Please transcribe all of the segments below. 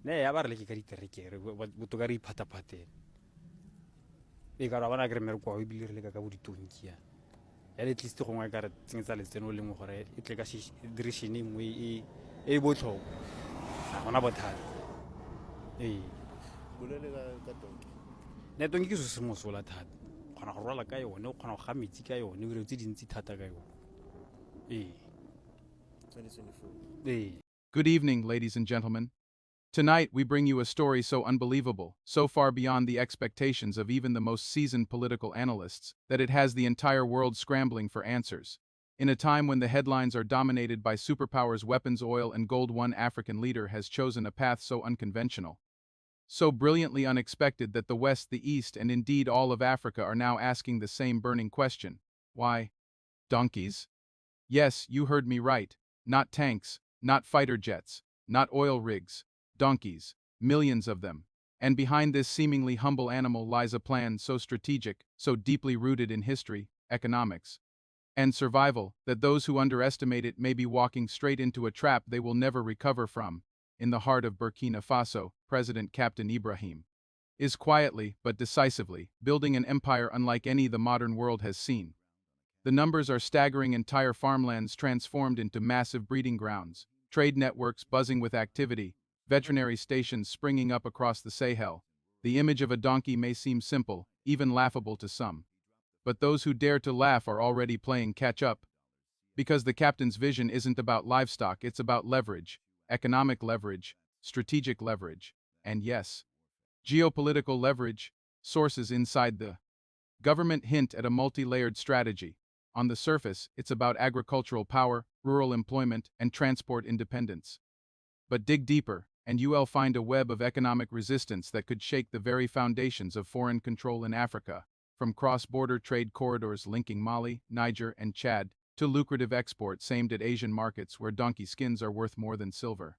Ne ya ba re le ke ka diterekere botoka re iphathaphate e ka ra bana ke re mere kwa o bile re le ka bo ditonki ya at least gongwe ka re tsenyetsa letseno le lengwe gore e tle ka direction e nngwe e botlhokwa ga gona bothata ee bolele ka tonki ne tonki ke se mosola thata kgona go rwala ka yone o kgona go ga metsi ka yone o dire tse dintsi thata ka yone ee 2024. ee Good evening, ladies and gentlemen. Tonight, we bring you a story so unbelievable, so far beyond the expectations of even the most seasoned political analysts, that it has the entire world scrambling for answers. In a time when the headlines are dominated by superpowers, weapons, oil, and gold, one African leader has chosen a path so unconventional, so brilliantly unexpected that the West, the East, and indeed all of Africa are now asking the same burning question. Why? Donkeys? Yes, you heard me right. Not tanks, not fighter jets, not oil rigs. Donkeys, millions of them. And behind this seemingly humble animal lies a plan so strategic, so deeply rooted in history, economics, and survival, that those who underestimate it may be walking straight into a trap they will never recover from. In the heart of Burkina Faso, President Captain Ibrahim is quietly, but decisively, building an empire unlike any the modern world has seen. The numbers are staggering: entire farmlands transformed into massive breeding grounds, trade networks buzzing with activity, veterinary stations springing up across the Sahel. The image of a donkey may seem simple, even laughable to some. But those who dare to laugh are already playing catch-up. Because the captain's vision isn't about livestock, it's about leverage, economic leverage, strategic leverage, and yes, geopolitical leverage. Sources inside the government hint at a multi-layered strategy. On the surface, it's about agricultural power, rural employment, and transport independence. But dig deeper, and you'll find a web of economic resistance that could shake the very foundations of foreign control in Africa, from cross-border trade corridors linking Mali, Niger, and Chad, to lucrative exports aimed at Asian markets where donkey skins are worth more than silver.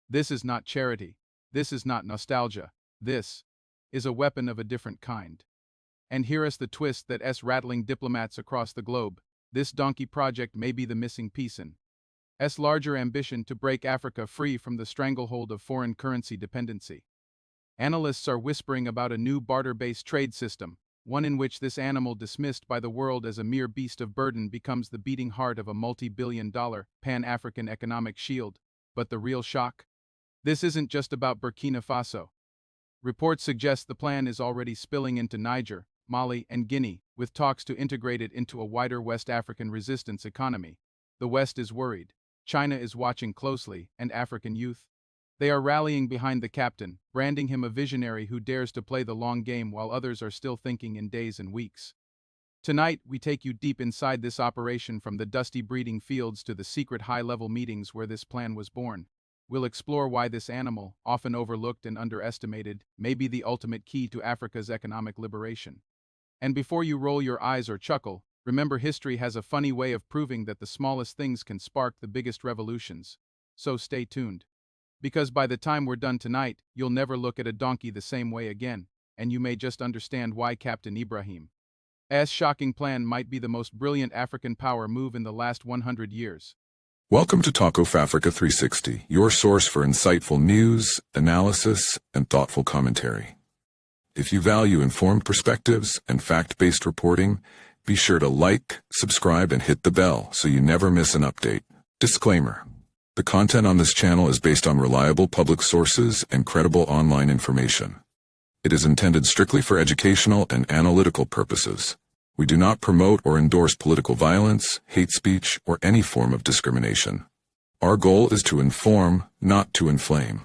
This is not charity. This is not nostalgia. This is a weapon of a different kind. And hear us the twist that rattling diplomats across the globe. This donkey project may be the missing piece in larger ambition to break Africa free from the stranglehold of foreign currency dependency. Analysts are whispering about a new barter-based trade system, one in which this animal dismissed by the world as a mere beast of burden becomes the beating heart of a multi-billion-dollar pan-African economic shield. But the real shock? This isn't just about Burkina Faso. Reports suggest the plan is already spilling into Niger, Mali, and Guinea, with talks to integrate it into a wider West African resistance economy. The West is worried. China is watching closely, and African youth? They are rallying behind the captain, branding him a visionary who dares to play the long game while others are still thinking in days and weeks. Tonight, we take you deep inside this operation, from the dusty breeding fields to the secret high-level meetings where this plan was born. We'll explore why this animal, often overlooked and underestimated, may be the ultimate key to Africa's economic liberation. And before you roll your eyes or chuckle, remember, history has a funny way of proving that the smallest things can spark the biggest revolutions. So stay tuned. Because by the time we're done tonight, you'll never look at a donkey the same way again, and you may just understand why Captain Ibrahim's shocking plan might be the most brilliant African power move in the last 100 years. Welcome to Talk of Africa 360, your source for insightful news, analysis, and thoughtful commentary. If you value informed perspectives and fact-based reporting, be sure to like, subscribe, and hit the bell so you never miss an update. Disclaimer: the content on this channel is based on reliable public sources and credible online information. It is intended strictly for educational and analytical purposes. We do not promote or endorse political violence, hate speech, or any form of discrimination. Our goal is to inform, not to inflame.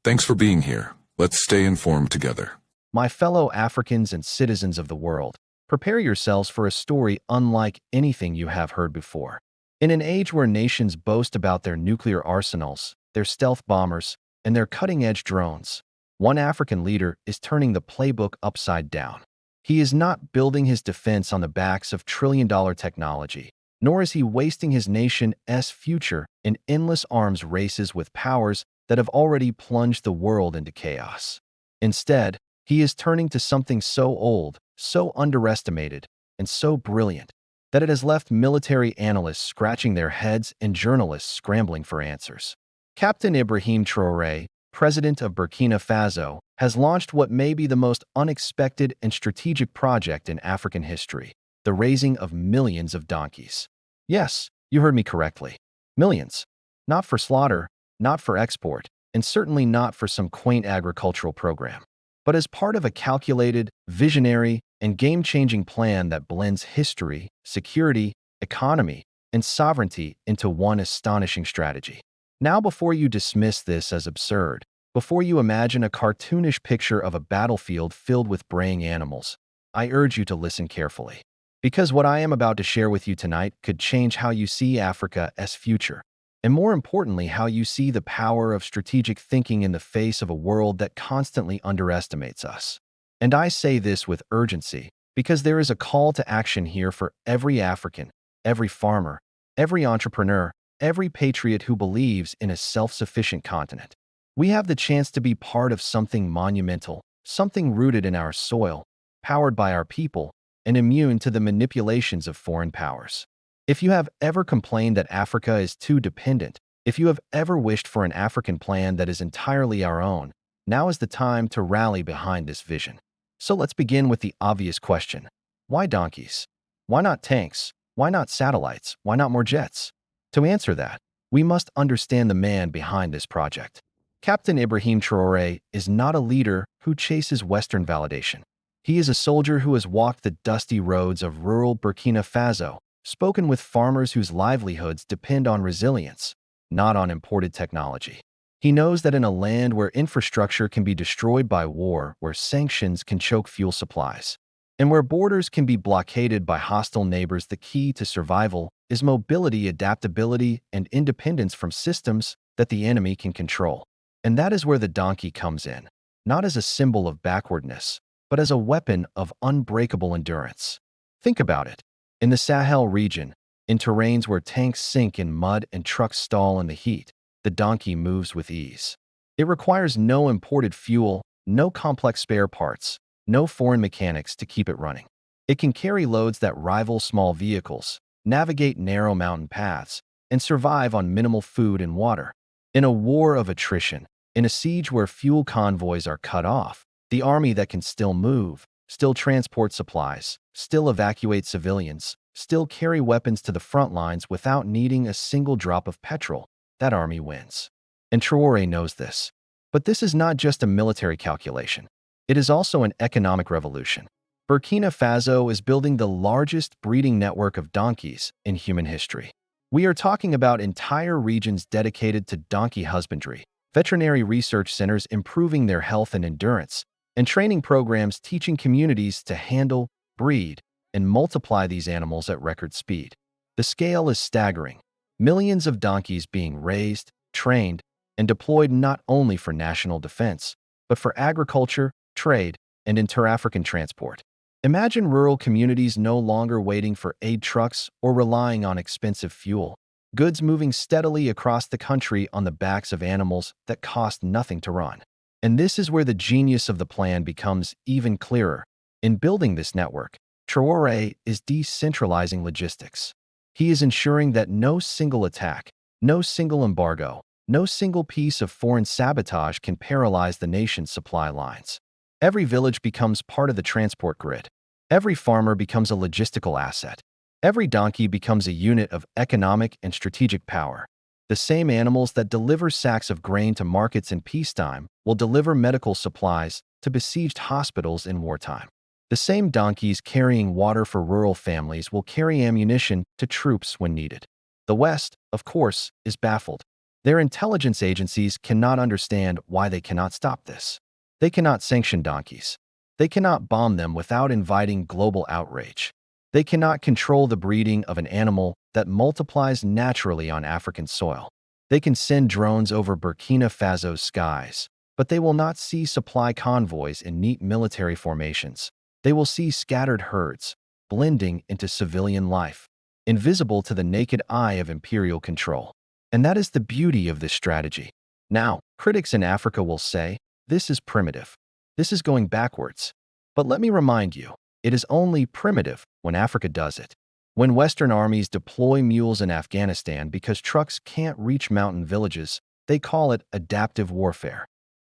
Thanks for being here. Let's stay informed together. My fellow Africans and citizens of the world, prepare yourselves for a story unlike anything you have heard before. In an age where nations boast about their nuclear arsenals, their stealth bombers, and their cutting-edge drones, one African leader is turning the playbook upside down. He is not building his defense on the backs of trillion-dollar technology, nor is he wasting his nation's future in endless arms races with powers that have already plunged the world into chaos. Instead, he is turning to something so old, so underestimated, and so brilliant that it has left military analysts scratching their heads and journalists scrambling for answers. Captain Ibrahim Traoré, president of Burkina Faso, has launched what may be the most unexpected and strategic project in African history: the raising of millions of donkeys. Yes, you heard me correctly. Millions. Not for slaughter, not for export, and certainly not for some quaint agricultural program, but as part of a calculated, visionary, and game-changing plan that blends history, security, economy, and sovereignty into one astonishing strategy. Now, before you dismiss this as absurd, before you imagine a cartoonish picture of a battlefield filled with braying animals, I urge you to listen carefully. Because what I am about to share with you tonight could change how you see Africa's future, and more importantly, how you see the power of strategic thinking in the face of a world that constantly underestimates us. And I say this with urgency, because there is a call to action here for every African, every farmer, every entrepreneur, every patriot who believes in a self-sufficient continent. We have the chance to be part of something monumental, something rooted in our soil, powered by our people, and immune to the manipulations of foreign powers. If you have ever complained that Africa is too dependent, if you have ever wished for an African plan that is entirely our own, now is the time to rally behind this vision. So let's begin with the obvious question. Why donkeys? Why not tanks? Why not satellites? Why not more jets? To answer that, we must understand the man behind this project. Captain Ibrahim Traoré is not a leader who chases Western validation. He is a soldier who has walked the dusty roads of rural Burkina Faso, spoken with farmers whose livelihoods depend on resilience, not on imported technology. He knows that in a land where infrastructure can be destroyed by war, where sanctions can choke fuel supplies, and where borders can be blockaded by hostile neighbors, the key to survival is mobility, adaptability, and independence from systems that the enemy can control. And that is where the donkey comes in, not as a symbol of backwardness, but as a weapon of unbreakable endurance. Think about it. In the Sahel region, in terrains where tanks sink in mud and trucks stall in the heat, the donkey moves with ease. It requires no imported fuel, no complex spare parts, no foreign mechanics to keep it running. It can carry loads that rival small vehicles, navigate narrow mountain paths, and survive on minimal food and water. In a war of attrition, in a siege where fuel convoys are cut off, the army that can still move, still transport supplies, still evacuate civilians, still carry weapons to the front lines without needing a single drop of petrol, that army wins. And Traoré knows this. But this is not just a military calculation. It is also an economic revolution. Burkina Faso is building the largest breeding network of donkeys in human history. We are talking about entire regions dedicated to donkey husbandry, veterinary research centers improving their health and endurance, and training programs teaching communities to handle, breed, and multiply these animals at record speed. The scale is staggering. Millions of donkeys being raised, trained, and deployed not only for national defense, but for agriculture, trade, and inter-African transport. Imagine rural communities no longer waiting for aid trucks or relying on expensive fuel. Goods moving steadily across the country on the backs of animals that cost nothing to run. And this is where the genius of the plan becomes even clearer. In building this network, Traoré is decentralizing logistics. He is ensuring that no single attack, no single embargo, no single piece of foreign sabotage can paralyze the nation's supply lines. Every village becomes part of the transport grid. Every farmer becomes a logistical asset. Every donkey becomes a unit of economic and strategic power. The same animals that deliver sacks of grain to markets in peacetime will deliver medical supplies to besieged hospitals in wartime. The same donkeys carrying water for rural families will carry ammunition to troops when needed. The West, of course, is baffled. Their intelligence agencies cannot understand why they cannot stop this. They cannot sanction donkeys. They cannot bomb them without inviting global outrage. They cannot control the breeding of an animal that multiplies naturally on African soil. They can send drones over Burkina Faso's skies, but they will not see supply convoys in neat military formations. They will see scattered herds, blending into civilian life, invisible to the naked eye of imperial control. And that is the beauty of this strategy. Now, critics in Africa will say, this is primitive. This is going backwards. But let me remind you, it is only primitive when Africa does it. When Western armies deploy mules in Afghanistan because trucks can't reach mountain villages, they call it adaptive warfare.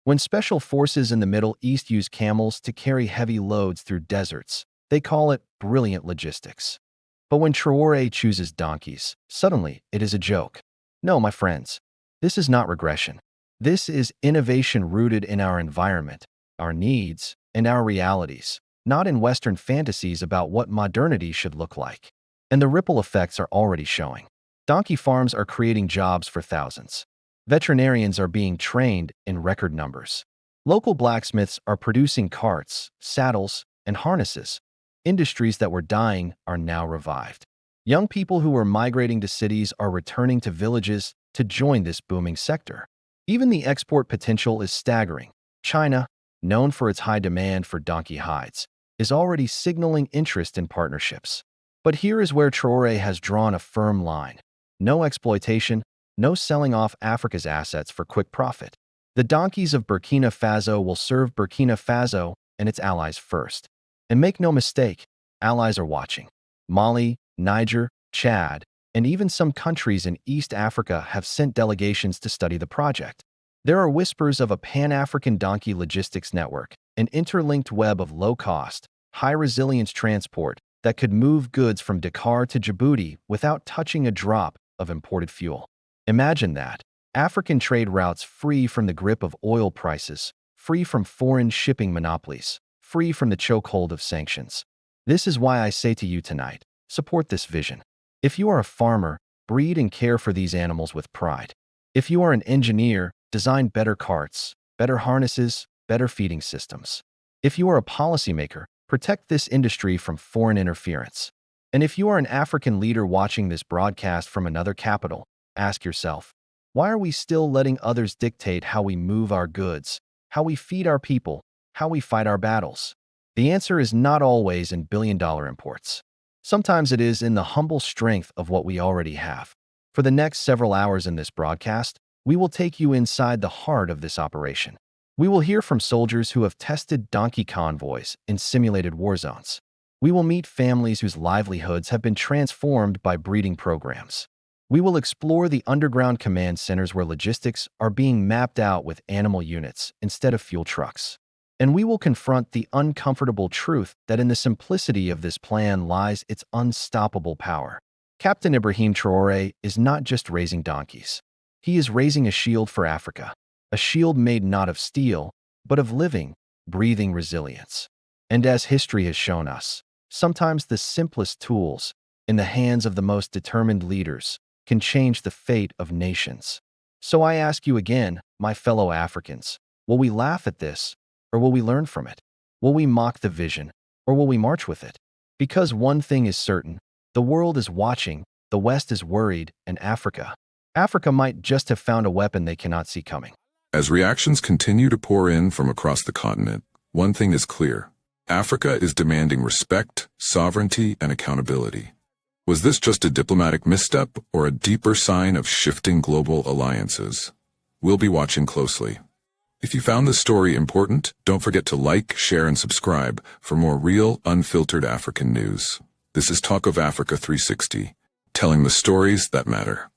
When special forces in the Middle East use camels to carry heavy loads through deserts, they call it brilliant logistics. But when Traoré chooses donkeys, suddenly it is a joke. No, my friends, this is not regression. This is innovation rooted in our environment, our needs, and our realities, not in Western fantasies about what modernity should look like. And the ripple effects are already showing. Donkey farms are creating jobs for thousands. Veterinarians are being trained in record numbers. Local blacksmiths are producing carts, saddles, and harnesses. Industries that were dying are now revived. Young people who were migrating to cities are returning to villages to join this booming sector. Even the export potential is staggering. China, known for its high demand for donkey hides, is already signaling interest in partnerships. But here is where Traoré has drawn a firm line. No exploitation, no selling off Africa's assets for quick profit. The donkeys of Burkina Faso will serve Burkina Faso and its allies first. And make no mistake, allies are watching. Mali, Niger, Chad, and even some countries in East Africa have sent delegations to study the project. There are whispers of a Pan-African donkey logistics network, an interlinked web of low-cost, high-resilience transport that could move goods from Dakar to Djibouti without touching a drop of imported fuel. Imagine that. African trade routes free from the grip of oil prices, free from foreign shipping monopolies, free from the chokehold of sanctions. This is why I say to you tonight, support this vision. If you are a farmer, breed and care for these animals with pride. If you are an engineer, design better carts, better harnesses, better feeding systems. If you are a policymaker, protect this industry from foreign interference. And if you are an African leader watching this broadcast from another capital, ask yourself, why are we still letting others dictate how we move our goods, how we feed our people, how we fight our battles? The answer is not always in billion-dollar imports. Sometimes it is in the humble strength of what we already have. For the next several hours in this broadcast, we will take you inside the heart of this operation. We will hear from soldiers who have tested donkey convoys in simulated war zones. We will meet families whose livelihoods have been transformed by breeding programs. We will explore the underground command centers where logistics are being mapped out with animal units instead of fuel trucks. And we will confront the uncomfortable truth that in the simplicity of this plan lies its unstoppable power. Captain Ibrahim Traoré is not just raising donkeys. He is raising a shield for Africa, a shield made not of steel, but of living, breathing resilience. And as history has shown us, sometimes the simplest tools, in the hands of the most determined leaders, can change the fate of nations. So I ask you again, my fellow Africans, will we laugh at this, or will we learn from it? Will we mock the vision, or will we march with it? Because one thing is certain, the world is watching, the West is worried, and Africa might just have found a weapon they cannot see coming. As reactions continue to pour in from across the continent, one thing is clear. Africa is demanding respect, sovereignty, and accountability. Was this just a diplomatic misstep or a deeper sign of shifting global alliances? We'll be watching closely. If you found this story important, don't forget to like, share, and subscribe for more real, unfiltered African news. This is Talk of Africa 360, telling the stories that matter.